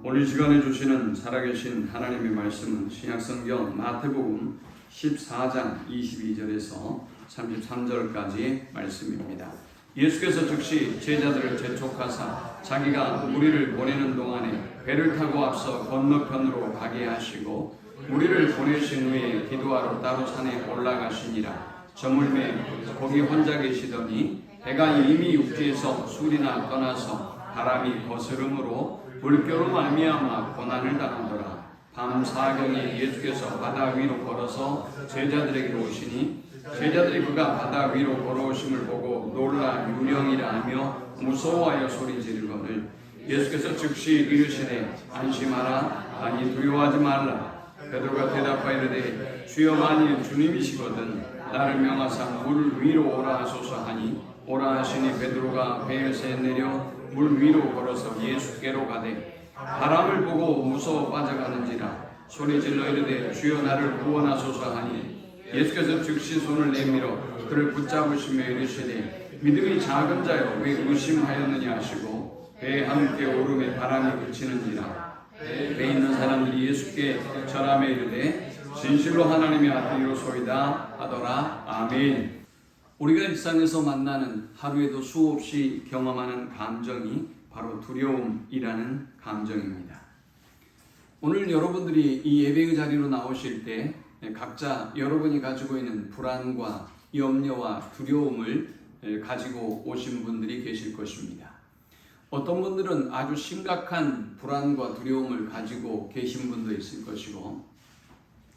오늘 시간에 주시는 살아계신 하나님의 말씀은 신약성경 마태복음 14장 22절에서 33절까지의 말씀입니다. 예수께서 즉시 제자들을 재촉하사 자기가 무리를 보내는 동안에 배를 타고 앞서 건너편으로 가게 하시고 무리를 보내신 후에 기도하러 따로 산에 올라가시니라. 저물매 거기 혼자 계시더니 배가 이미 육지에서 술이나 떠나서 바람이 거스름으로 물결로 말미암아 고난을 당하더라. 밤 사경에 예수께서 바다 위로 걸어서 제자들에게로 오시니 제자들이 그가 바다 위로 걸어오심을 보고 놀라 유령이라 하며 무서워하여 소리 지르거늘 예수께서 즉시 이르시되 안심하라 아니 두려워하지 말라. 베드로가 대답하여 이르되 주여 만일 주님이시거든 나를 명하사 물 위로 오라 하소서 하니 오라 하시니 베드로가 배에서 내려 물 위로 걸어서 예수께로 가되 바람을 보고 무서워 빠져가는지라 소리질러 이르되 주여 나를 구원하소서 하니 예수께서 즉시 손을 내밀어 그를 붙잡으시며 이르시되 믿음이 작은 자여 왜 의심하였느냐 하시고 배에 함께 오름에 바람이 그치는지라. 배에 있는 사람들이 예수께 절하며 이르되 진실로 하나님의 아들이로소이다 하더라. 아멘. 우리가 일상에서 만나는 하루에도 수없이 경험하는 감정이 바로 두려움이라는 감정입니다. 오늘 여러분들이 이 예배의 자리로 나오실 때 각자 여러분이 가지고 있는 불안과 염려와 두려움을 가지고 오신 분들이 계실 것입니다. 어떤 분들은 아주 심각한 불안과 두려움을 가지고 계신 분도 있을 것이고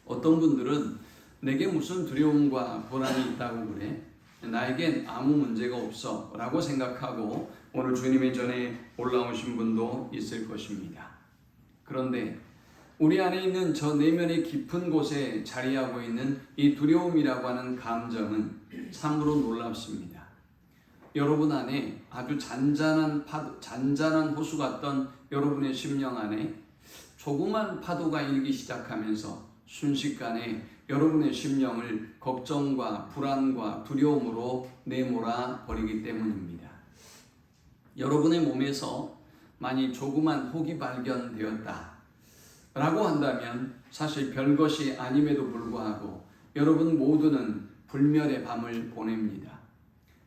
어떤 분들은 내게 무슨 두려움과 불안이 있다고 그래? 나에겐 아무 문제가 없어 라고 생각하고 오늘 주님의 전에 올라오신 분도 있을 것입니다. 그런데 우리 안에 있는 저 내면의 깊은 곳에 자리하고 있는 이 두려움이라고 하는 감정은 참으로 놀랍습니다. 여러분 안에 아주 잔잔한 호수 같던 여러분의 심령 안에 조그만 파도가 일기 시작하면서 순식간에 여러분의 심령을 걱정과 불안과 두려움으로 내몰아 버리기 때문입니다. 여러분의 몸에서 만일 조그만 혹이 발견되었다 라고 한다면 사실 별것이 아님에도 불구하고 여러분 모두는 불멸의 밤을 보냅니다.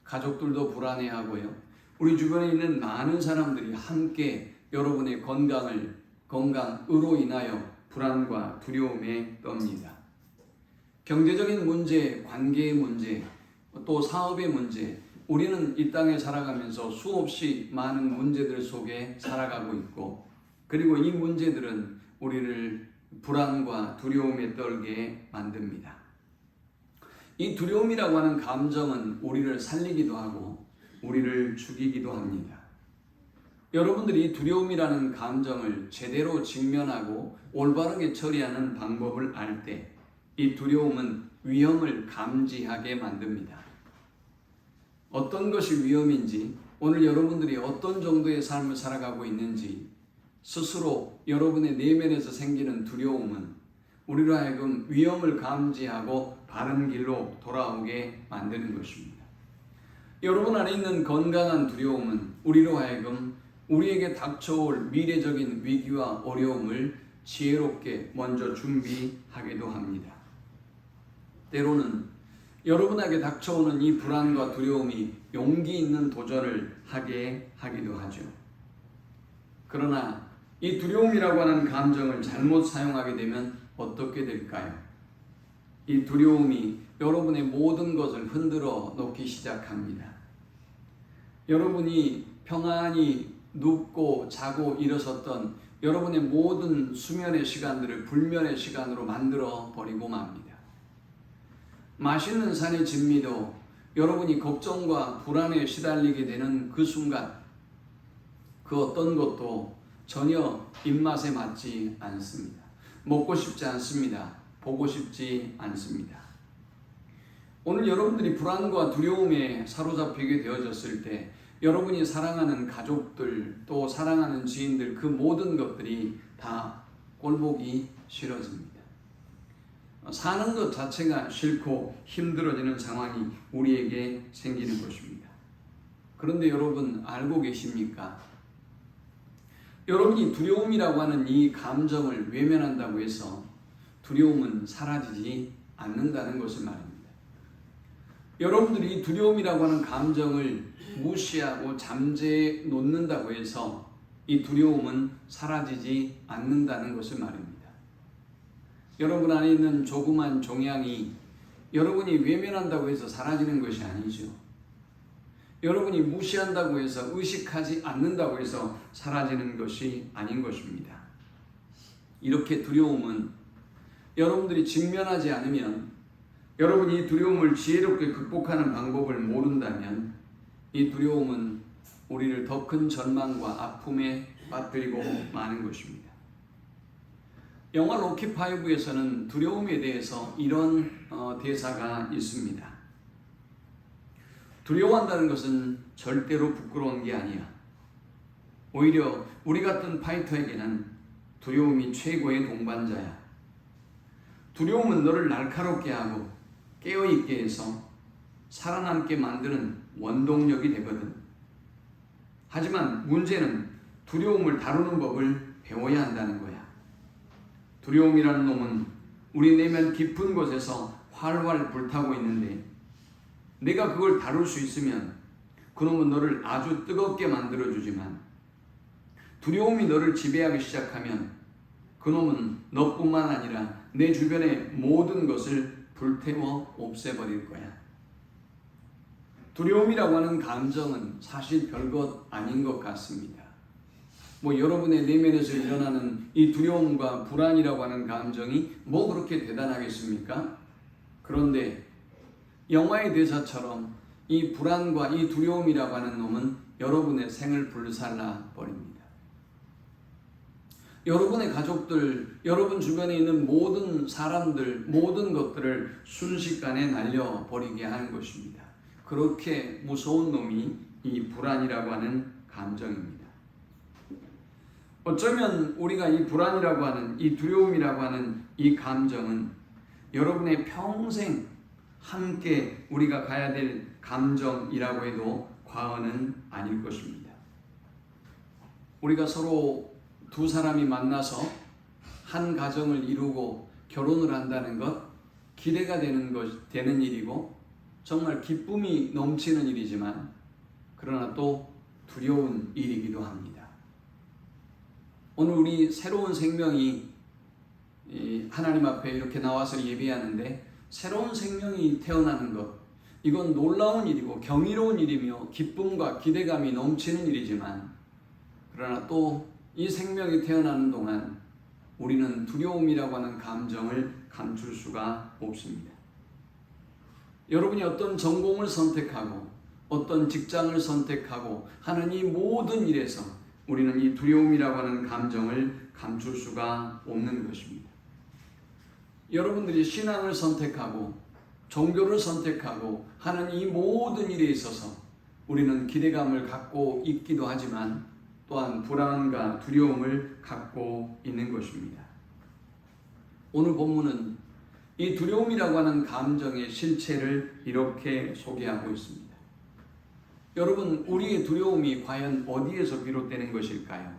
가족들도 불안해하고요. 우리 주변에 있는 많은 사람들이 함께 여러분의 건강으로 인하여 불안과 두려움에 떱니다. 경제적인 문제, 관계의 문제, 또 사업의 문제, 우리는 이 땅에 살아가면서 수없이 많은 문제들 속에 살아가고 있고 그리고 이 문제들은 우리를 불안과 두려움에 떨게 만듭니다. 이 두려움이라고 하는 감정은 우리를 살리기도 하고 우리를 죽이기도 합니다. 여러분들이 두려움이라는 감정을 제대로 직면하고 올바르게 처리하는 방법을 알 때 이 두려움은 위험을 감지하게 만듭니다. 어떤 것이 위험인지, 오늘 여러분들이 어떤 정도의 삶을 살아가고 있는지 스스로 여러분의 내면에서 생기는 두려움은 우리로 하여금 위험을 감지하고 바른 길로 돌아오게 만드는 것입니다. 여러분 안에 있는 건강한 두려움은 우리로 하여금 우리에게 닥쳐올 미래적인 위기와 어려움을 지혜롭게 먼저 준비하기도 합니다. 때로는 여러분에게 닥쳐오는 이 불안과 두려움이 용기 있는 도전을 하게 하기도 하죠. 그러나 이 두려움이라고 하는 감정을 잘못 사용하게 되면 어떻게 될까요? 이 두려움이 여러분의 모든 것을 흔들어 놓기 시작합니다. 여러분이 평안히 눕고 자고 일어섰던 여러분의 모든 수면의 시간들을 불면의 시간으로 만들어 버리고 맙니다. 맛있는 산의 진미도 여러분이 걱정과 불안에 시달리게 되는 그 순간 그 어떤 것도 전혀 입맛에 맞지 않습니다. 먹고 싶지 않습니다. 보고 싶지 않습니다. 오늘 여러분들이 불안과 두려움에 사로잡히게 되어졌을 때 여러분이 사랑하는 가족들 또 사랑하는 지인들 그 모든 것들이 다 꼴보기 싫어집니다. 사는 것 자체가 싫고 힘들어지는 상황이 우리에게 생기는 것입니다. 그런데 여러분 알고 계십니까? 여러분이 두려움이라고 하는 이 감정을 외면한다고 해서 두려움은 사라지지 않는다는 것을 말입니다. 여러분들이 두려움이라고 하는 감정을 무시하고 잠재해 놓는다고 해서 이 두려움은 사라지지 않는다는 것을 말입니다. 여러분 안에 있는 조그만 종양이 여러분이 외면한다고 해서 사라지는 것이 아니죠. 여러분이 무시한다고 해서, 의식하지 않는다고 해서 사라지는 것이 아닌 것입니다. 이렇게 두려움은 여러분들이 직면하지 않으면, 여러분이 이 두려움을 지혜롭게 극복하는 방법을 모른다면 이 두려움은 우리를 더 큰 절망과 아픔에 빠뜨리고 마는 것입니다. 영화 로키 5에서는 두려움에 대해서 이런 대사가 있습니다. 두려워한다는 것은 절대로 부끄러운 게 아니야. 오히려 우리 같은 파이터에게는 두려움이 최고의 동반자야. 두려움은 너를 날카롭게 하고 깨어있게 해서 살아남게 만드는 원동력이 되거든. 하지만 문제는 두려움을 다루는 법을 배워야 한다는 거야. 두려움이라는 놈은 우리 내면 깊은 곳에서 활활 불타고 있는데, 내가 그걸 다룰 수 있으면 그놈은 너를 아주 뜨겁게 만들어주지만, 두려움이 너를 지배하기 시작하면 그놈은 너뿐만 아니라 내 주변의 모든 것을 불태워 없애버릴 거야. 두려움이라고 하는 감정은 사실 별것 아닌 것 같습니다. 여러분의 내면에서 일어나는 이 두려움과 불안이라고 하는 감정이 그렇게 대단하겠습니까? 그런데 영화의 대사처럼 이 불안과 이 두려움이라고 하는 놈은 여러분의 생을 불살라 버립니다. 여러분의 가족들, 여러분 주변에 있는 모든 사람들, 모든 것들을 순식간에 날려버리게 하는 것입니다. 그렇게 무서운 놈이 이 불안이라고 하는 감정입니다. 어쩌면 우리가 이 불안이라고 하는, 이 두려움이라고 하는 이 감정은 여러분의 평생 함께 우리가 가야 될 감정이라고 해도 과언은 아닐 것입니다. 우리가 서로 두 사람이 만나서 한 가정을 이루고 결혼을 한다는 것, 기대가 되는 일이고 정말 기쁨이 넘치는 일이지만, 그러나 또 두려운 일이기도 합니다. 오늘 우리 새로운 생명이 하나님 앞에 이렇게 나와서 예배하는데, 새로운 생명이 태어나는 것, 이건 놀라운 일이고 경이로운 일이며 기쁨과 기대감이 넘치는 일이지만, 그러나 또 이 생명이 태어나는 동안 우리는 두려움이라고 하는 감정을 감출 수가 없습니다. 여러분이 어떤 전공을 선택하고 어떤 직장을 선택하고 하는 이 모든 일에서 우리는 이 두려움이라고 하는 감정을 감출 수가 없는 것입니다. 여러분들이 신앙을 선택하고 종교를 선택하고 하는 이 모든 일에 있어서 우리는 기대감을 갖고 있기도 하지만 또한 불안과 두려움을 갖고 있는 것입니다. 오늘 본문은 이 두려움이라고 하는 감정의 실체를 이렇게 소개하고 있습니다. 여러분, 우리의 두려움이 과연 어디에서 비롯되는 것일까요?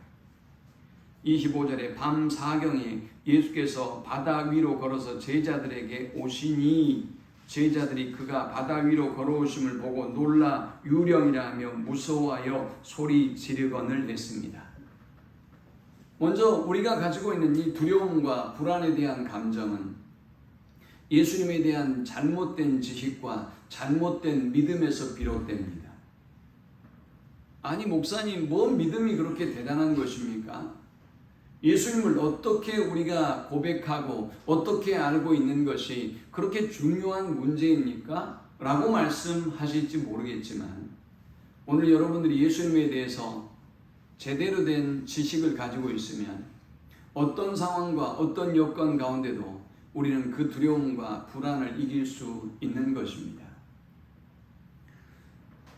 25절에 밤 사경에 예수께서 바다 위로 걸어서 제자들에게 오시니 제자들이 그가 바다 위로 걸어오심을 보고 놀라 유령이라 하며 무서워하여 소리 지르거늘 했습니다. 먼저 우리가 가지고 있는 이 두려움과 불안에 대한 감정은 예수님에 대한 잘못된 지식과 잘못된 믿음에서 비롯됩니다. 아니 목사님, 뭔 믿음이 그렇게 대단한 것입니까? 예수님을 어떻게 우리가 고백하고 어떻게 알고 있는 것이 그렇게 중요한 문제입니까? 라고 말씀하실지 모르겠지만, 오늘 여러분들이 예수님에 대해서 제대로 된 지식을 가지고 있으면 어떤 상황과 어떤 여건 가운데도 우리는 그 두려움과 불안을 이길 수 있는 것입니다.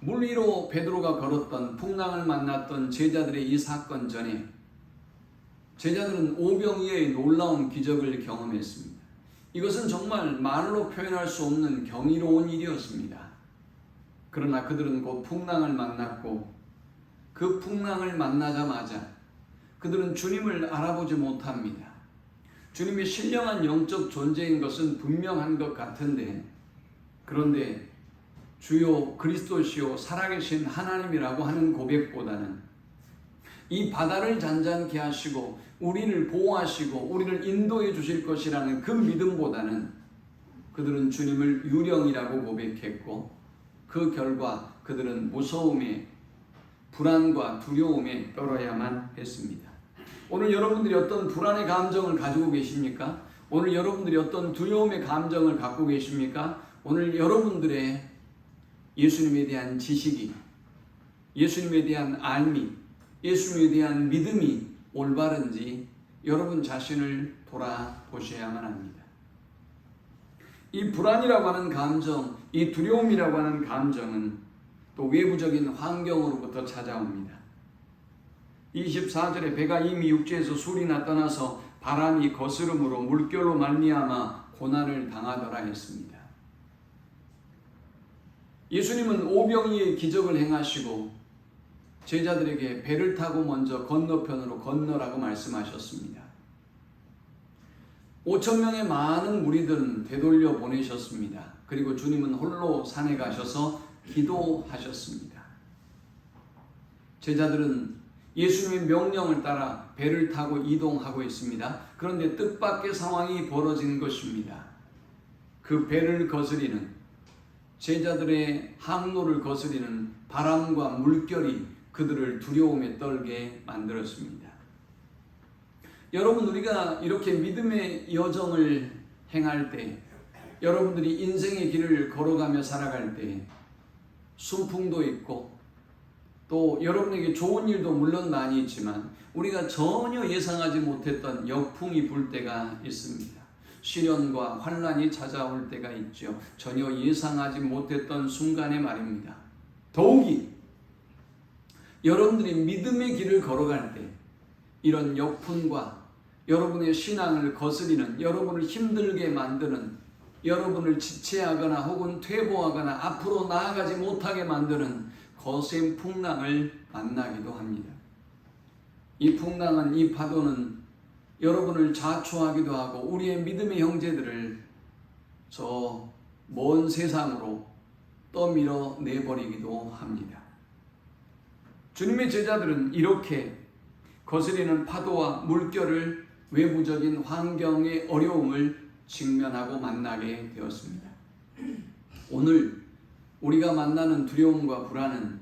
물 위로 베드로가 걸었던, 풍랑을 만났던 제자들의 이 사건 전에 제자들은 오병이어의 놀라운 기적을 경험했습니다. 이것은 정말 말로 표현할 수 없는 경이로운 일이었습니다. 그러나 그들은 곧 풍랑을 만났고 그 풍랑을 만나자마자 그들은 주님을 알아보지 못합니다. 주님이 신령한 영적 존재인 것은 분명한 것 같은데, 그런데 주요 그리스도시요 살아계신 하나님이라고 하는 고백보다는 이 바다를 잔잔케 하시고 우리를 보호하시고 우리를 인도해 주실 것이라는 그 믿음보다는 그들은 주님을 유령이라고 고백했고, 그 결과 그들은 무서움에, 불안과 두려움에 떨어야만 했습니다. 오늘 여러분들이 어떤 불안의 감정을 가지고 계십니까? 오늘 여러분들이 어떤 두려움의 감정을 갖고 계십니까? 오늘 여러분들의 예수님에 대한 지식이, 예수님에 대한 알미, 예수님에 대한 믿음이 올바른지 여러분 자신을 돌아보셔야만 합니다. 이 불안이라고 하는 감정, 이 두려움이라고 하는 감정은 또 외부적인 환경으로부터 찾아옵니다. 24절에 배가 이미 육지에서 술이나 떠나서 바람이 거스름으로 물결로 말미암아 고난을 당하더라 했습니다. 예수님은 오병이의 기적을 행하시고 제자들에게 배를 타고 먼저 건너편으로 건너라고 말씀하셨습니다. 5,000명의 많은 무리들은 되돌려 보내셨습니다. 그리고 주님은 홀로 산에 가셔서 기도하셨습니다. 제자들은 예수님의 명령을 따라 배를 타고 이동하고 있습니다. 그런데 뜻밖의 상황이 벌어진 것입니다. 그 배를 거스리는, 제자들의 항로를 거스리는 바람과 물결이 그들을 두려움에 떨게 만들었습니다. 여러분, 우리가 이렇게 믿음의 여정을 행할 때, 여러분들이 인생의 길을 걸어가며 살아갈 때 순풍도 있고 또 여러분에게 좋은 일도 물론 많이 있지만 우리가 전혀 예상하지 못했던 역풍이 불 때가 있습니다. 시련과 환란이 찾아올 때가 있죠. 전혀 예상하지 못했던 순간에 말입니다. 더욱이 여러분들이 믿음의 길을 걸어갈 때 이런 역풍과 여러분의 신앙을 거스리는, 여러분을 힘들게 만드는, 여러분을 지체하거나 혹은 퇴보하거나 앞으로 나아가지 못하게 만드는 거센 풍랑을 만나기도 합니다. 이 풍랑은, 이 파도는 여러분을 자초하기도 하고 우리의 믿음의 형제들을 저 먼 세상으로 떠밀어 내버리기도 합니다. 주님의 제자들은 이렇게 거스리는 파도와 물결을, 외부적인 환경의 어려움을 직면하고 만나게 되었습니다. 오늘 우리가 만나는 두려움과 불안은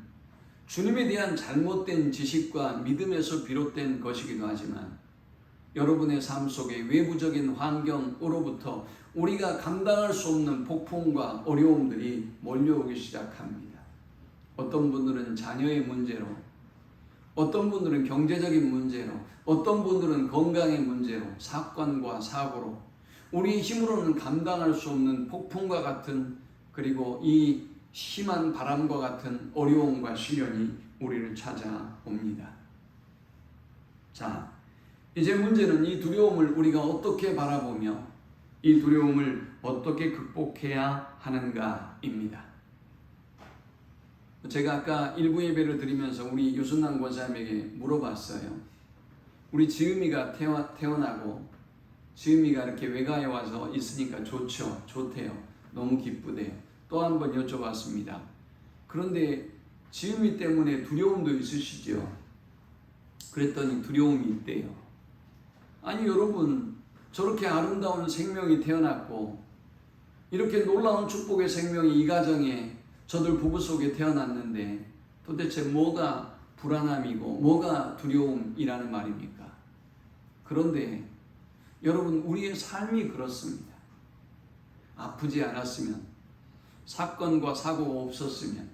주님에 대한 잘못된 지식과 믿음에서 비롯된 것이기도 하지만 여러분의 삶 속에 외부적인 환경으로부터 우리가 감당할 수 없는 폭풍과 어려움들이 몰려오기 시작합니다. 어떤 분들은 자녀의 문제로, 어떤 분들은 경제적인 문제로, 어떤 분들은 건강의 문제로, 사건과 사고로 우리의 힘으로는 감당할 수 없는 폭풍과 같은, 그리고 이 심한 바람과 같은 어려움과 시련이 우리를 찾아옵니다. 자, 이제 문제는 이 두려움을 우리가 어떻게 바라보며 이 두려움을 어떻게 극복해야 하는가입니다. 제가 아까 일부 예배를 드리면서 우리 유순남 권사님에게 물어봤어요. 우리 지음이가 태어나고 지음이가 이렇게 외가에 와서 있으니까 좋대요. 너무 기쁘대요. 또 한 번 여쭤봤습니다. 그런데 지음이 때문에 두려움도 있으시죠? 그랬더니 두려움이 있대요. 아니 여러분, 저렇게 아름다운 생명이 태어났고 이렇게 놀라운 축복의 생명이 이 가정에 저들 부부 속에 태어났는데 도대체 뭐가 불안함이고 뭐가 두려움이라는 말입니까? 그런데 여러분, 우리의 삶이 그렇습니다. 아프지 않았으면, 사건과 사고가 없었으면,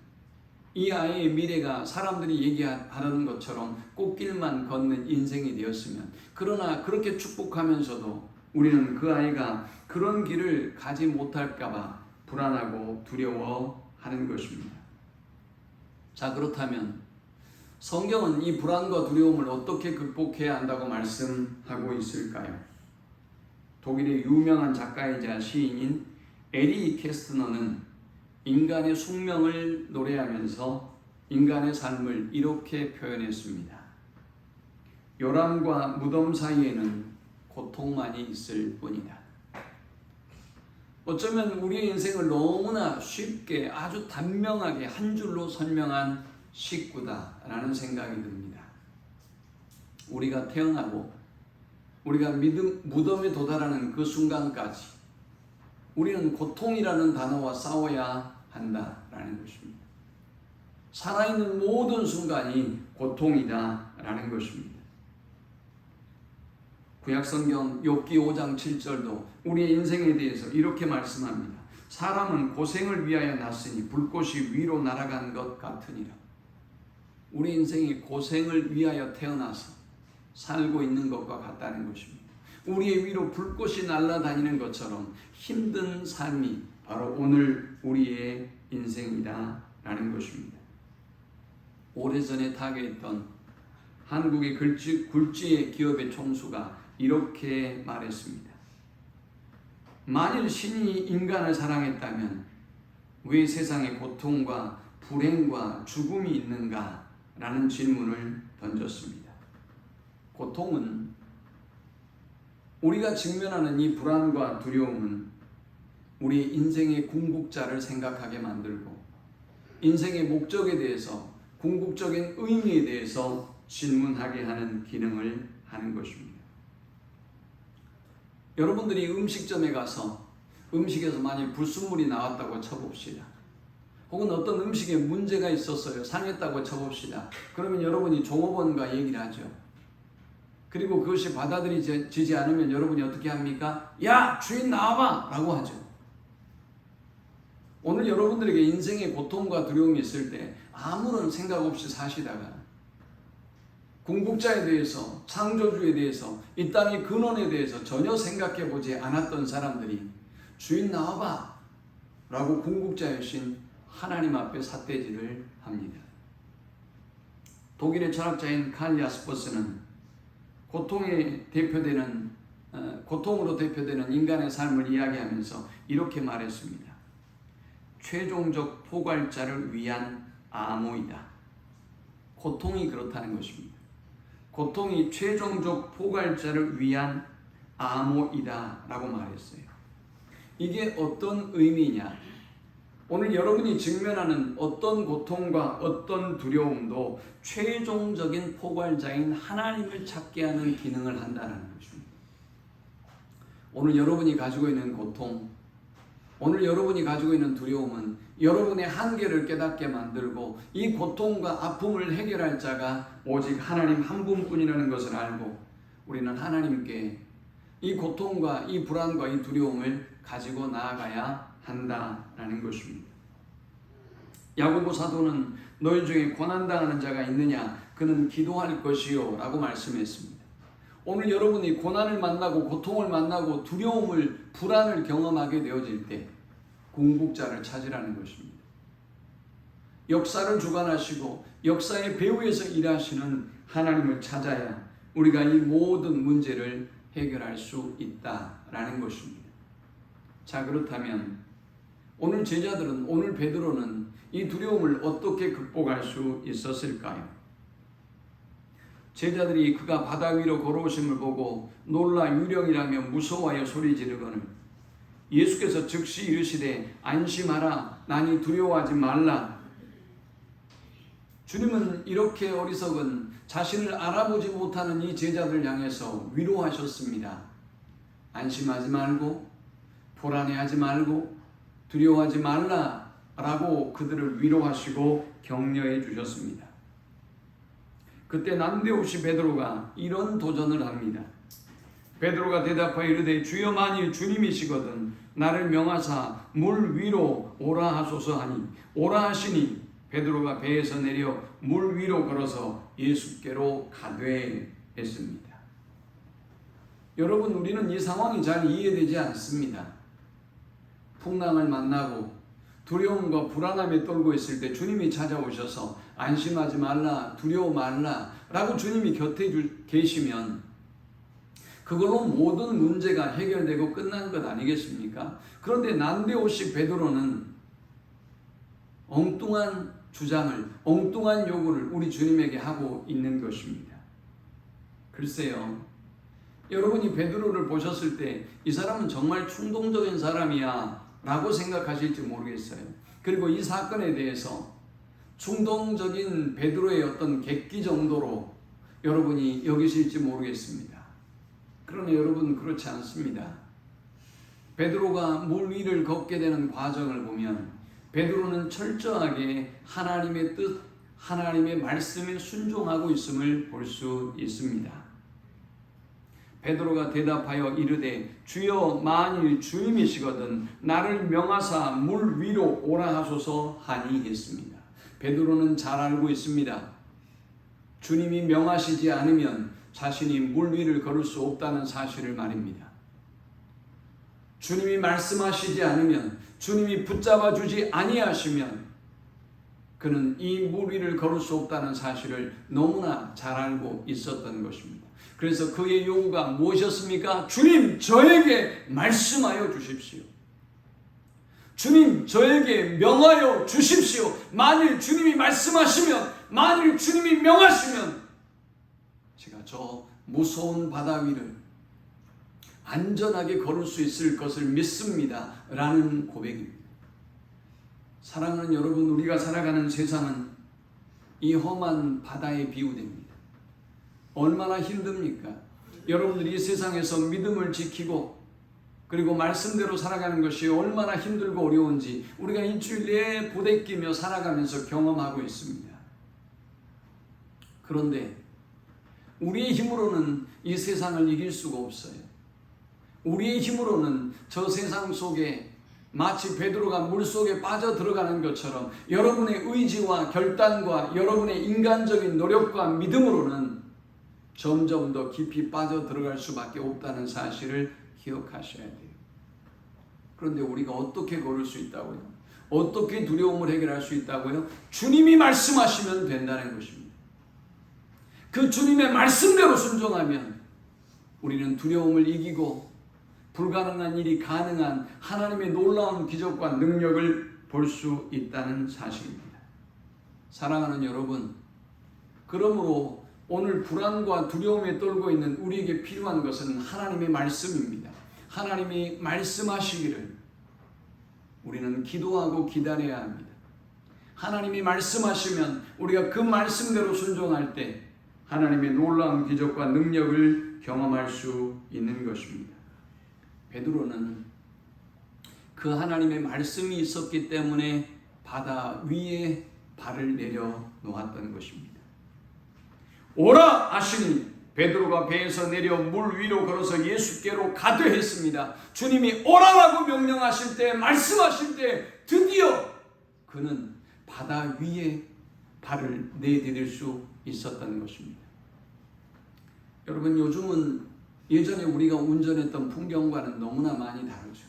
이 아이의 미래가 사람들이 얘기하는 것처럼 꽃길만 걷는 인생이 되었으면, 그러나 그렇게 축복하면서도 우리는 그 아이가 그런 길을 가지 못할까봐 불안하고 두려워하는 것입니다. 자, 그렇다면 성경은 이 불안과 두려움을 어떻게 극복해야 한다고 말씀하고 있을까요? 독일의 유명한 작가이자 시인인 에리 캐스트너는 인간의 숙명을 노래하면서 인간의 삶을 이렇게 표현했습니다. 요람과 무덤 사이에는 고통만이 있을 뿐이다. 어쩌면 우리의 인생을 너무나 쉽게 아주 단명하게 한 줄로 설명한 식구다라는 생각이 듭니다. 우리가 태어나고 우리가 무덤에 도달하는 그 순간까지 우리는 고통이라는 단어와 싸워야 한다라는 것입니다. 살아있는 모든 순간이 고통이다라는 것입니다. 구약성경 욥기 5장 7절도 우리의 인생에 대해서 이렇게 말씀합니다. 사람은 고생을 위하여 났으니 불꽃이 위로 날아간 것 같으니라. 우리 인생이 고생을 위하여 태어나서 살고 있는 것과 같다는 것입니다. 우리의 위로 불꽃이 날아다니는 것처럼 힘든 삶이 바로 오늘 우리의 인생이다라는 것입니다. 오래전에 타계했던 한국의 굴지의 기업의 총수가 이렇게 말했습니다. 만일 신이 인간을 사랑했다면 왜 세상에 고통과 불행과 죽음이 있는가? 라는 질문을 던졌습니다. 고통은 우리가 직면하는 이 불안과 두려움은 우리 인생의 궁극자를 생각하게 만들고 인생의 목적에 대해서 궁극적인 의미에 대해서 질문하게 하는 기능을 하는 것입니다. 여러분들이 음식점에 가서 음식에서 만약 불순물이 나왔다고 쳐봅시다. 혹은 어떤 음식에 문제가 있었어요. 상했다고 쳐봅시다. 그러면 여러분이 종업원과 얘기를 하죠. 그리고 그것이 받아들여지지 않으면 여러분이 어떻게 합니까? 야, 주인 나와봐! 라고 하죠. 오늘 여러분들에게 인생의 고통과 두려움이 있을 때 아무런 생각 없이 사시다가 궁극자에 대해서, 창조주에 대해서, 이 땅의 근원에 대해서 전혀 생각해 보지 않았던 사람들이 주인 나와봐! 라고 궁극자이신 하나님 앞에 삿대질을 합니다. 독일의 철학자인 칼 야스퍼스는 고통으로 대표되는 인간의 삶을 이야기하면서 이렇게 말했습니다. 최종적 포괄자를 위한 암호이다. 고통이 그렇다는 것입니다. 고통이 최종적 포괄자를 위한 암호이다 라고 말했어요. 이게 어떤 의미냐? 오늘 여러분이 직면하는 어떤 고통과 어떤 두려움도 최종적인 포괄자인 하나님을 찾게 하는 기능을 한다는 것입니다. 오늘 여러분이 가지고 있는 고통, 오늘 여러분이 가지고 있는 두려움은 여러분의 한계를 깨닫게 만들고 이 고통과 아픔을 해결할 자가 오직 하나님 한 분뿐이라는 것을 알고 우리는 하나님께 이 고통과 이 불안과 이 두려움을 가지고 나아가야 한다라는 것입니다. 야고보 사도는 너희 중에 고난당하는 자가 있느냐? 그는 기도할 것이요 라고 말씀했습니다. 오늘 여러분이 고난을 만나고 고통을 만나고 두려움을, 불안을 경험하게 되어질 때 궁극자를 찾으라는 것입니다. 역사를 주관하시고 역사의 배후에서 일하시는 하나님을 찾아야 우리가 이 모든 문제를 해결할 수 있다라는 것입니다. 자, 그렇다면 오늘 제자들은, 오늘 베드로는 이 두려움을 어떻게 극복할 수 있었을까요? 제자들이 그가 바다 위로 걸어오심을 보고 놀라 유령이라며 무서워하여 소리 지르거늘 예수께서 즉시 이르시되 안심하라 나니 두려워하지 말라. 주님은 이렇게 어리석은 자신을 알아보지 못하는 이 제자들을 향해서 위로하셨습니다. 안심하지 말고 불안해하지 말고 두려워하지 말라 라고 그들을 위로하시고 격려해 주셨습니다. 그때 난데없이 베드로가 이런 도전을 합니다. 베드로가 대답하여 이르되 주여 만일 주님이시거든 나를 명하사 물 위로 오라 하소서 하니 오라 하시니 베드로가 배에서 내려 물 위로 걸어서 예수께로 가되 했습니다. 여러분, 우리는 이 상황이 잘 이해되지 않습니다. 풍랑을 만나고 두려움과 불안함에 떨고 있을 때 주님이 찾아오셔서 안심하지 말라, 두려워 말라 라고 주님이 곁에 계시면 그걸로 모든 문제가 해결되고 끝난 것 아니겠습니까? 그런데 난데없이 베드로는 엉뚱한 주장을, 엉뚱한 요구를 우리 주님에게 하고 있는 것입니다. 글쎄요, 여러분이 베드로를 보셨을 때 이 사람은 정말 충동적인 사람이야 라고 생각하실지 모르겠어요. 그리고 이 사건에 대해서 충동적인 베드로의 어떤 객기 정도로 여러분이 여기실지 모르겠습니다. 그러나 여러분, 그렇지 않습니다. 베드로가 물 위를 걷게 되는 과정을 보면 베드로는 철저하게 하나님의 뜻, 하나님의 말씀에 순종하고 있음을 볼 수 있습니다. 베드로가 대답하여 이르되 주여, 만일 주님이시거든 나를 명하사 물 위로 오라 하소서 하니 했습니다. 베드로는 잘 알고 있습니다. 주님이 명하시지 않으면 자신이 물 위를 걸을 수 없다는 사실을 말입니다. 주님이 말씀하시지 않으면, 주님이 붙잡아 주지 아니하시면 그는 이 물 위를 걸을 수 없다는 사실을 너무나 잘 알고 있었던 것입니다. 그래서 그의 요구가 무엇이었습니까? 주님, 저에게 말씀하여 주십시오. 주님, 저에게 명하여 주십시오. 만일 주님이 말씀하시면, 만일 주님이 명하시면 제가 저 무서운 바다 위를 안전하게 걸을 수 있을 것을 믿습니다 라는 고백입니다. 사랑하는 여러분, 우리가 살아가는 세상은 이 험한 바다에 비유됩니다. 얼마나 힘듭니까? 여러분들이 이 세상에서 믿음을 지키고 그리고 말씀대로 살아가는 것이 얼마나 힘들고 어려운지 우리가 일주일 내에 부대끼며 살아가면서 경험하고 있습니다. 그런데 우리의 힘으로는 이 세상을 이길 수가 없어요. 우리의 힘으로는 저 세상 속에 마치 베드로가 물속에 빠져 들어가는 것처럼 여러분의 의지와 결단과 여러분의 인간적인 노력과 믿음으로는 점점 더 깊이 빠져 들어갈 수밖에 없다는 사실을 기억하셔야 돼요. 그런데 우리가 어떻게 걸을 수 있다고요? 어떻게 두려움을 해결할 수 있다고요? 주님이 말씀하시면 된다는 것입니다. 그 주님의 말씀대로 순종하면 우리는 두려움을 이기고 불가능한 일이 가능한 하나님의 놀라운 기적과 능력을 볼 수 있다는 사실입니다. 사랑하는 여러분, 그러므로 오늘 불안과 두려움에 떨고 있는 우리에게 필요한 것은 하나님의 말씀입니다. 하나님이 말씀하시기를 우리는 기도하고 기다려야 합니다. 하나님이 말씀하시면 우리가 그 말씀대로 순종할 때 하나님의 놀라운 기적과 능력을 경험할 수 있는 것입니다. 베드로는 그 하나님의 말씀이 있었기 때문에 바다 위에 발을 내려 놓았던 것입니다. 오라 하시니 베드로가 배에서 내려 물 위로 걸어서 예수께로 가되 했습니다. 주님이 오라라고 명령하실 때, 말씀하실 때 드디어 그는 바다 위에 발을 내디딜 수 있었던 것입니다. 여러분, 요즘은 예전에 우리가 운전했던 풍경과는 너무나 많이 다르죠.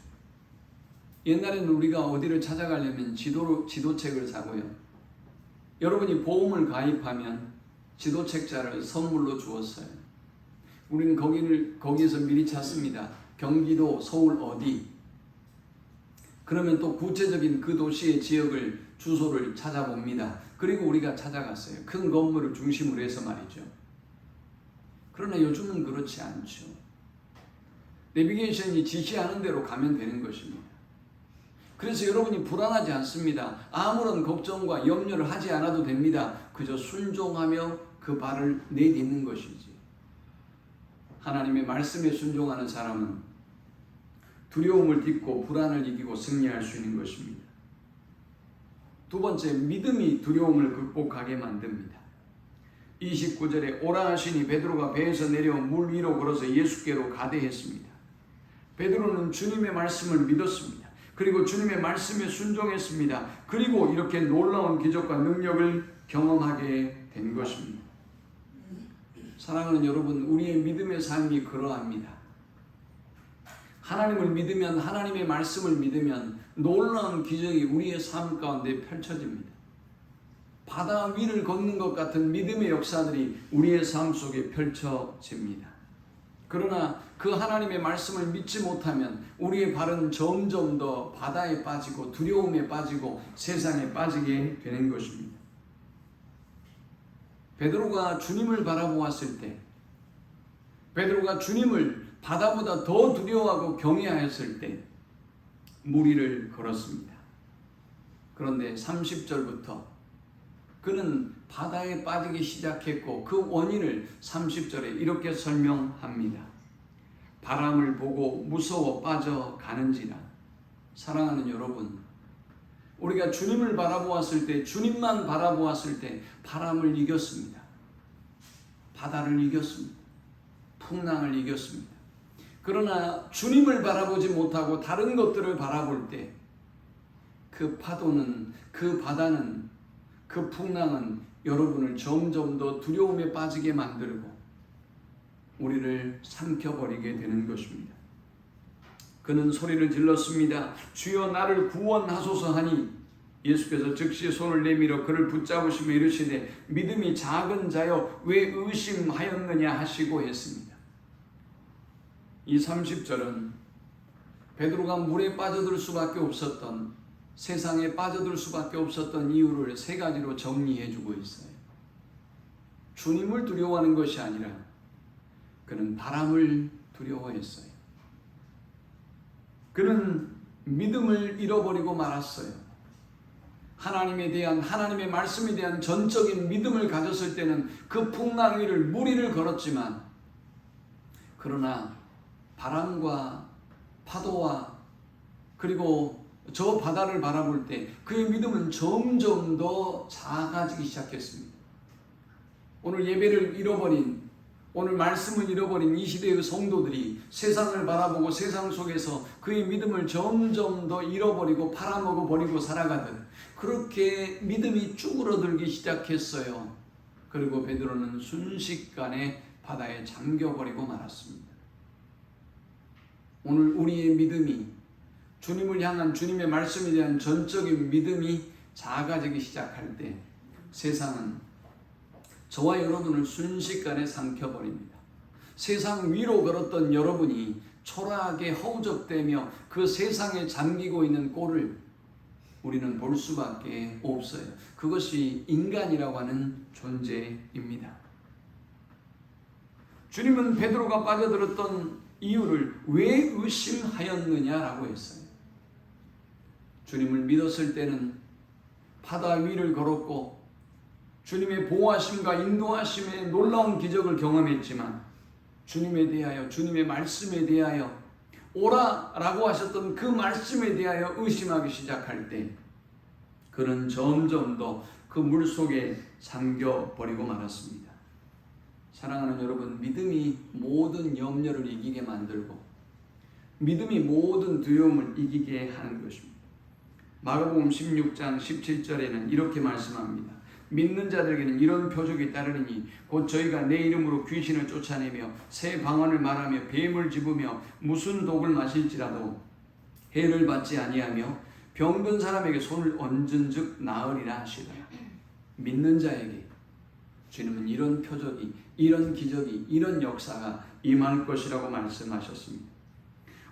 옛날에는 우리가 어디를 찾아가려면 지도책을 사고요. 여러분이 보험을 가입하면 지도책자를 선물로 주었어요. 우리는 거기에서 미리 찾습니다. 경기도, 서울 어디. 그러면 또 구체적인 그 도시의 지역을, 주소를 찾아봅니다. 그리고 우리가 찾아갔어요. 큰 건물을 중심으로 해서 말이죠. 그러나 요즘은 그렇지 않죠. 내비게이션이 지시하는 대로 가면 되는 것입니다. 그래서 여러분이 불안하지 않습니다. 아무런 걱정과 염려를 하지 않아도 됩니다. 그저 순종하며 그 발을 내딛는 것이지. 하나님의 말씀에 순종하는 사람은 두려움을 딛고 불안을 이기고 승리할 수 있는 것입니다. 두 번째, 믿음이 두려움을 극복하게 만듭니다. 29절에 오라 하시니 베드로가 배에서 내려 물 위로 걸어서 예수께로 가되 했습니다. 베드로는 주님의 말씀을 믿었습니다. 그리고 주님의 말씀에 순종했습니다. 그리고 이렇게 놀라운 기적과 능력을 경험하게 된 것입니다. 사랑하는 여러분, 우리의 믿음의 삶이 그러합니다. 하나님을 믿으면, 하나님의 말씀을 믿으면 놀라운 기적이 우리의 삶 가운데 펼쳐집니다. 바다 위를 걷는 것 같은 믿음의 역사들이 우리의 삶 속에 펼쳐집니다. 그러나 그 하나님의 말씀을 믿지 못하면 우리의 발은 점점 더 바다에 빠지고 두려움에 빠지고 세상에 빠지게 되는 것입니다. 베드로가 주님을 바라보았을 때 베드로가 주님을 바다보다 더 두려워하고 경외하였을 때 무리를 걸었습니다. 그런데 30절부터 그는 바다에 빠지기 시작했고 그 원인을 30절에 이렇게 설명합니다. 바람을 보고 무서워 빠져가는지라. 사랑하는 여러분, 우리가 주님을 바라보았을 때, 주님만 바라보았을 때 바람을 이겼습니다. 바다를 이겼습니다. 풍랑을 이겼습니다. 그러나 주님을 바라보지 못하고 다른 것들을 바라볼 때 그 파도는, 그 바다는, 그 풍랑은 여러분을 점점 더 두려움에 빠지게 만들고 우리를 삼켜버리게 되는 것입니다. 그는 소리를 질렀습니다. 주여 나를 구원하소서 하니 예수께서 즉시 손을 내밀어 그를 붙잡으시며 이르시되 믿음이 작은 자여 왜 의심하였느냐 하시고 했습니다. 이 30절은 베드로가 물에 빠져들 수밖에 없었던, 세상에 빠져들 수밖에 없었던 이유를 세 가지로 정리해 주고 있어요. 주님을 두려워하는 것이 아니라 그는 바람을 두려워했어요. 그는 믿음을 잃어버리고 말았어요. 하나님에 대한, 하나님의 말씀에 대한 전적인 믿음을 가졌을 때는 그 풍랑 위를 무리를 걸었지만, 그러나 바람과 파도와 그리고 저 바다를 바라볼 때 그의 믿음은 점점 더 작아지기 시작했습니다. 오늘 예배를 잃어버린, 오늘 말씀을 잃어버린 이 시대의 성도들이 세상을 바라보고 세상 속에서 그의 믿음을 점점 더 잃어버리고 팔아먹어 버리고 살아가듯 그렇게 믿음이 쭈그러들기 시작했어요. 그리고 베드로는 순식간에 바다에 잠겨버리고 말았습니다. 오늘 우리의 믿음이, 주님을 향한 주님의 말씀에 대한 전적인 믿음이 작아지기 시작할 때 세상은 저와 여러분을 순식간에 삼켜버립니다. 세상 위로 걸었던 여러분이 초라하게 허우적대며 그 세상에 잠기고 있는 꼴을 우리는 볼 수밖에 없어요. 그것이 인간이라고 하는 존재입니다. 주님은 베드로가 빠져들었던 이유를 왜 의심하였느냐라고 했어요. 주님을 믿었을 때는 바다 위를 걸었고 주님의 보호하심과 인도하심의 놀라운 기적을 경험했지만 주님에 대하여, 주님의 말씀에 대하여 오라라고 하셨던 그 말씀에 대하여 의심하기 시작할 때 그는 점점 더 그 물속에 잠겨버리고 말았습니다. 사랑하는 여러분, 믿음이 모든 염려를 이기게 만들고 믿음이 모든 두려움을 이기게 하는 것입니다. 마가복음 16장 17절에는 이렇게 말씀합니다. 믿는 자들에게는 이런 표적이 따르리니 곧 저희가 내 이름으로 귀신을 쫓아내며 새 방언을 말하며 뱀을 집으며 무슨 독을 마실지라도 해를 받지 아니하며 병든 사람에게 손을 얹은 즉 나으리라 하시더라. 믿는 자에게 주님은 이런 표적이, 이런 기적이, 이런 역사가 임할 것이라고 말씀하셨습니다.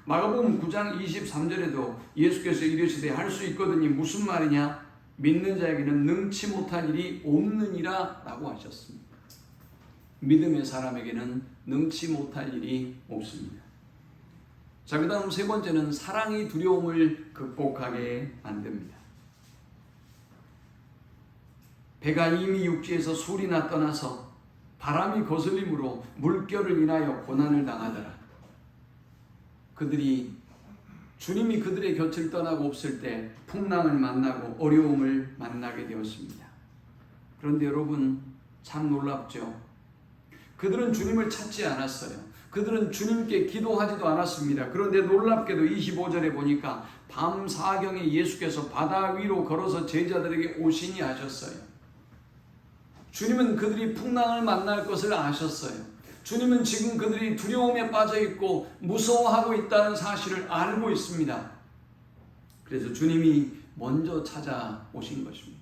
마가복음 9장 23절에도 예수께서 이르시되 할 수 있거든이 무슨 말이냐? 믿는 자에게는 능치 못할 일이 없느니라 라고 하셨습니다. 믿음의 사람에게는 능치 못할 일이 없습니다. 자, 그 다음 세 번째는 사랑이 두려움을 극복하게 만듭니다. 배가 이미 육지에서 술이나 떠나서 바람이 거슬림으로 물결을 인하여 고난을 당하더라. 그들이 주님이 그들의 곁을 떠나고 없을 때 풍랑을 만나고 어려움을 만나게 되었습니다. 그런데 여러분, 참 놀랍죠? 그들은 주님을 찾지 않았어요. 그들은 주님께 기도하지도 않았습니다. 그런데 놀랍게도 25절에 보니까 밤 사경에 예수께서 바다 위로 걸어서 제자들에게 오시니 하셨어요. 주님은 그들이 풍랑을 만날 것을 아셨어요. 주님은 지금 그들이 두려움에 빠져 있고 무서워하고 있다는 사실을 알고 있습니다. 그래서 주님이 먼저 찾아오신 것입니다.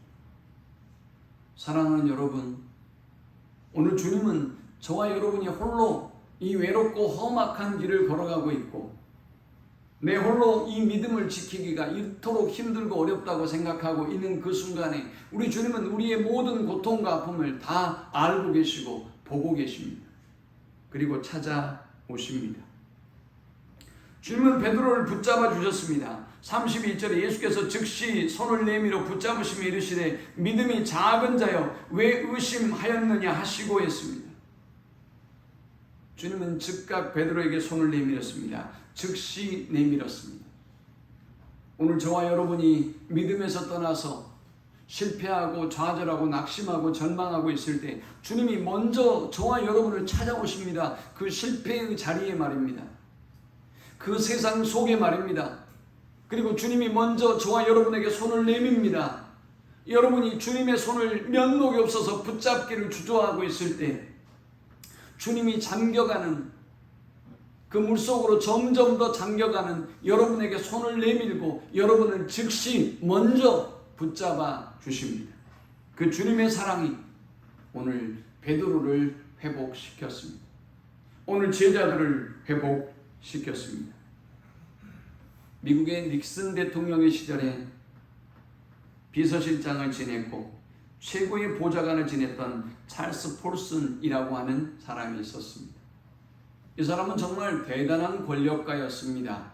사랑하는 여러분, 오늘 주님은 저와 여러분이 홀로 이 외롭고 험악한 길을 걸어가고 있고 내 홀로 이 믿음을 지키기가 이토록 힘들고 어렵다고 생각하고 있는 그 순간에 우리 주님은 우리의 모든 고통과 아픔을 다 알고 계시고 보고 계십니다. 그리고 찾아오십니다. 주님은 베드로를 붙잡아 주셨습니다. 32절에 예수께서 즉시 손을 내밀어 붙잡으시며 이르시되 믿음이 작은 자여 왜 의심하였느냐 하시고 했습니다. 주님은 즉각 베드로에게 손을 내밀었습니다. 즉시 내밀었습니다. 오늘 저와 여러분이 믿음에서 떠나서 실패하고 좌절하고 낙심하고 절망하고 있을 때 주님이 먼저 저와 여러분을 찾아오십니다. 그 실패의 자리에 말입니다. 그 세상 속에 말입니다. 그리고 주님이 먼저 저와 여러분에게 손을 내밉니다. 여러분이 주님의 손을 면목이 없어서 붙잡기를 주저하고 있을 때 주님이 잠겨가는 그 물속으로 점점 더 잠겨가는 여러분에게 손을 내밀고 여러분을 즉시 먼저 붙잡아 주십니다. 그 주님의 사랑이 오늘 베드로를 회복시켰습니다. 오늘 제자들을 회복시켰습니다. 미국의 닉슨 대통령의 시절에 비서실장을 지냈고 최고의 보좌관을 지냈던 찰스 폴슨이라고 하는 사람이 있었습니다. 이 사람은 정말 대단한 권력가였습니다.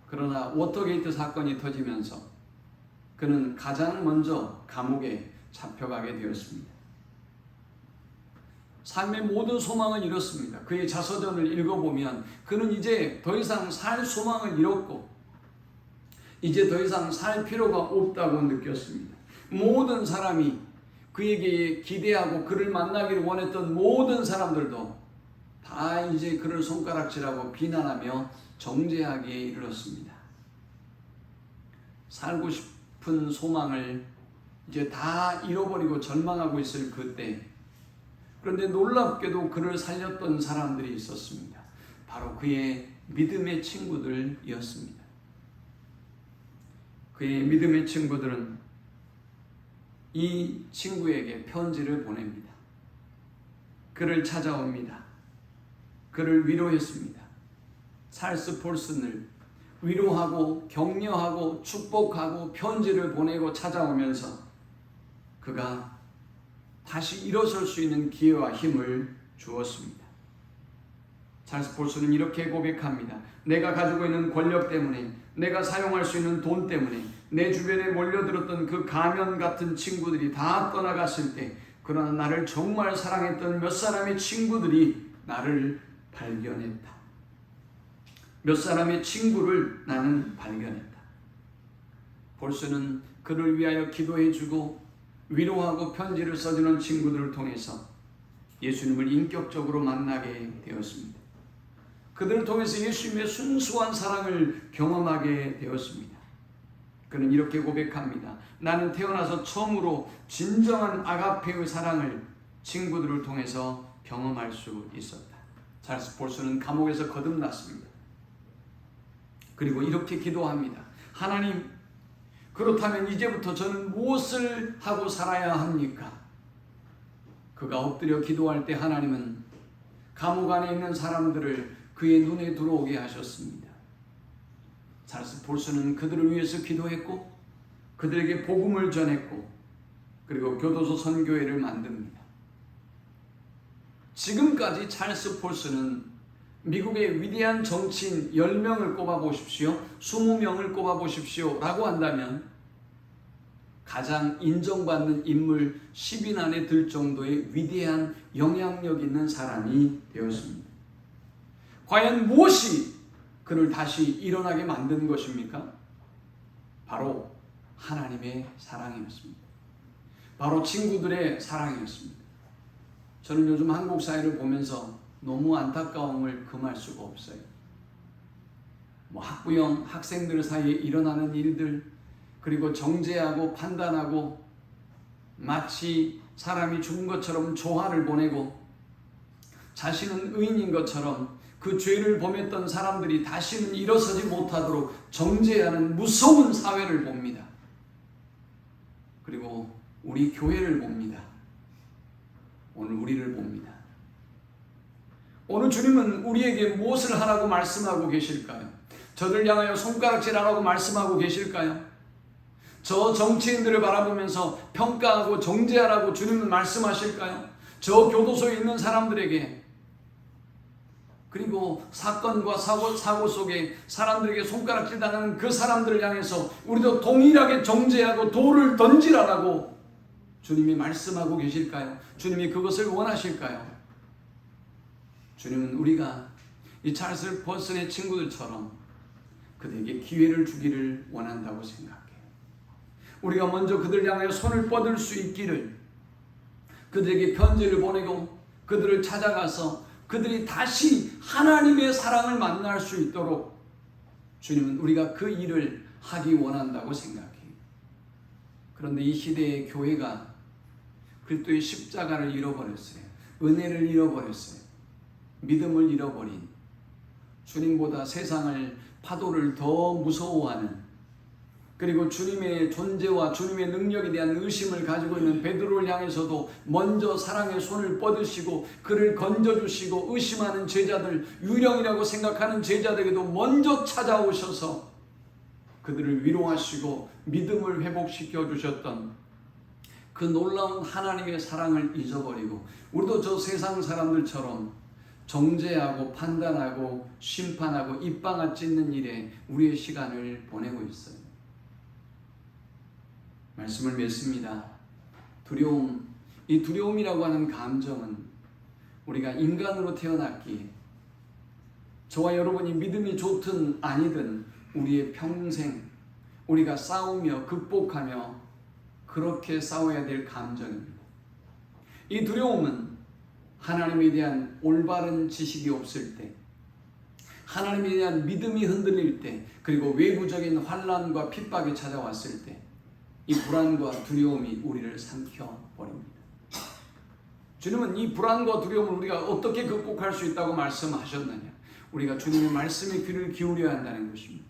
그러나 워터게이트 사건이 터지면서 그는 가장 먼저 감옥에 잡혀가게 되었습니다. 삶의 모든 소망을 잃었습니다. 그의 자서전을 읽어보면 그는 이제 더 이상 살 소망을 잃었고 이제 더 이상 살 필요가 없다고 느꼈습니다. 모든 사람이 그에게 기대하고 그를 만나기를 원했던 모든 사람들도 다 이제 그를 손가락질하고 비난하며 정죄하기에 이르렀습니다. 살고 싶은 소망을 이제 다 잃어버리고 절망하고 있을 그때, 그런데 놀랍게도 그를 살렸던 사람들이 있었습니다. 바로 그의 믿음의 친구들이었습니다. 그의 믿음의 친구들은 이 친구에게 편지를 보냅니다. 그를 찾아옵니다. 그를 위로했습니다. 찰스 폴슨을 위로하고 격려하고 축복하고 편지를 보내고 찾아오면서 그가 다시 일어설 수 있는 기회와 힘을 주었습니다. 찰스 폴슨은 이렇게 고백합니다. 내가 가지고 있는 권력 때문에, 내가 사용할 수 있는 돈 때문에 내 주변에 몰려들었던 그 가면 같은 친구들이 다 떠나갔을 때, 그러나 나를 정말 사랑했던 몇 사람의 친구들이 나를 발견했다. 몇 사람의 친구를 나는 발견했다. 폴슨은 그를 위하여 기도해주고 위로하고 편지를 써주는 친구들을 통해서 예수님을 인격적으로 만나게 되었습니다. 그들을 통해서 예수님의 순수한 사랑을 경험하게 되었습니다. 그는 이렇게 고백합니다. 나는 태어나서 처음으로 진정한 아가페의 사랑을 친구들을 통해서 경험할 수 있었다. 찰스 폴슨은 감옥에서 거듭났습니다. 그리고 이렇게 기도합니다. 하나님, 그렇다면 이제부터 저는 무엇을 하고 살아야 합니까? 그가 엎드려 기도할 때 하나님은 감옥 안에 있는 사람들을 그의 눈에 들어오게 하셨습니다. 찰스 폴슨은 그들을 위해서 기도했고 그들에게 복음을 전했고 그리고 교도소 선교회를 만듭니다. 지금까지 찰스 폴슨은 미국의 위대한 정치인 10명을 꼽아보십시오, 20명을 꼽아보십시오 라고 한다면 가장 인정받는 인물 10인 안에 들 정도의 위대한 영향력 있는 사람이 되었습니다. 과연 무엇이 그를 다시 일어나게 만든 것입니까? 바로 하나님의 사랑이었습니다. 바로 친구들의 사랑이었습니다. 저는 요즘 한국 사회를 보면서 너무 안타까움을 금할 수가 없어요. 학부형 학생들 사이에 일어나는 일들, 그리고 정죄하고 판단하고 마치 사람이 죽은 것처럼 조화를 보내고 자신은 의인인 것처럼 그 죄를 범했던 사람들이 다시는 일어서지 못하도록 정죄하는 무서운 사회를 봅니다. 그리고 우리 교회를 봅니다. 오늘 우리를 봅니다. 오늘 주님은 우리에게 무엇을 하라고 말씀하고 계실까요? 저들 향하여 손가락질하라고 말씀하고 계실까요? 저 정치인들을 바라보면서 평가하고 정죄하라고 주님은 말씀하실까요? 저 교도소에 있는 사람들에게 그리고 사건과 사고 속에 사람들에게 손가락질 당하는 그 사람들을 향해서 우리도 동일하게 정죄하고 돌을 던지라라고 주님이 말씀하고 계실까요? 주님이 그것을 원하실까요? 주님은 우리가 이 찰스 퍼슨의 친구들처럼 그들에게 기회를 주기를 원한다고 생각해요. 우리가 먼저 그들을 향하여 손을 뻗을 수 있기를, 그들에게 편지를 보내고 그들을 찾아가서 그들이 다시 하나님의 사랑을 만날 수 있도록 주님은 우리가 그 일을 하기 원한다고 생각해요. 그런데 이 시대의 교회가 그리스도의 십자가를 잃어버렸어요. 은혜를 잃어버렸어요. 믿음을 잃어버린, 주님보다 세상을, 파도를 더 무서워하는, 그리고 주님의 존재와 주님의 능력에 대한 의심을 가지고 있는 베드로를 향해서도 먼저 사랑의 손을 뻗으시고 그를 건져주시고, 의심하는 제자들, 유령이라고 생각하는 제자들에게도 먼저 찾아오셔서 그들을 위로하시고 믿음을 회복시켜 주셨던 그 놀라운 하나님의 사랑을 잊어버리고, 우리도 저 세상 사람들처럼 정죄하고 판단하고 심판하고 입방아 찢는 일에 우리의 시간을 보내고 있어요. 말씀을 맺습니다. 두려움, 이 두려움이라고 하는 감정은 우리가 인간으로 태어났기에 저와 여러분이 믿음이 좋든 아니든 우리의 평생 우리가 싸우며 극복하며 그렇게 싸워야 될 감정입니다. 이 두려움은 하나님에 대한 올바른 지식이 없을 때, 하나님에 대한 믿음이 흔들릴 때, 그리고 외부적인 환난과 핍박이 찾아왔을 때 이 불안과 두려움이 우리를 삼켜버립니다. 주님은 이 불안과 두려움을 우리가 어떻게 극복할 수 있다고 말씀하셨느냐? 우리가 주님의 말씀에 귀를 기울여야 한다는 것입니다.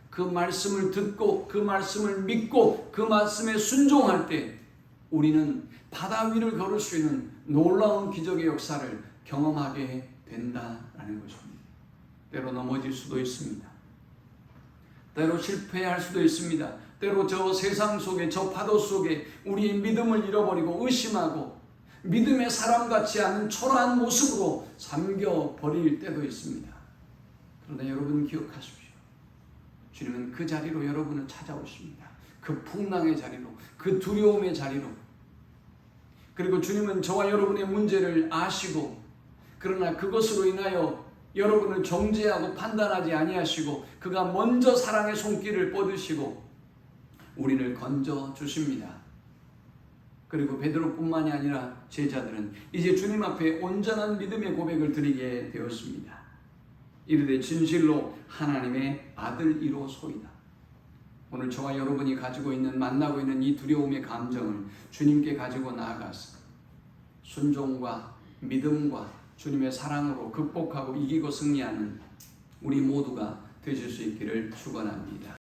그 말씀을 듣고 그 말씀을 믿고 그 말씀에 순종할 때 우리는 바다 위를 걸을 수 있는 놀라운 기적의 역사를 경험하게 된다라는 것입니다. 때로 넘어질 수도 있습니다. 때로 실패할 수도 있습니다. 때로 저 세상 속에, 저 파도 속에 우리의 믿음을 잃어버리고 의심하고 믿음의 사람 같지 않은 초라한 모습으로 잠겨버릴 때도 있습니다. 그러나 여러분 기억하십시오. 주님은 그 자리로 여러분을 찾아오십니다. 그 풍랑의 자리로, 그 두려움의 자리로. 그리고 주님은 저와 여러분의 문제를 아시고, 그러나 그것으로 인하여 여러분을 정죄하고 판단하지 아니하시고 그가 먼저 사랑의 손길을 뻗으시고 우리를 건져 주십니다. 그리고 베드로뿐만이 아니라 제자들은 이제 주님 앞에 온전한 믿음의 고백을 드리게 되었습니다. 이르되 진실로 하나님의 아들이로소이다. 오늘 저와 여러분이 가지고 있는, 만나고 있는 이 두려움의 감정을 주님께 가지고 나아가서 순종과 믿음과 주님의 사랑으로 극복하고 이기고 승리하는 우리 모두가 되실 수 있기를 축원합니다.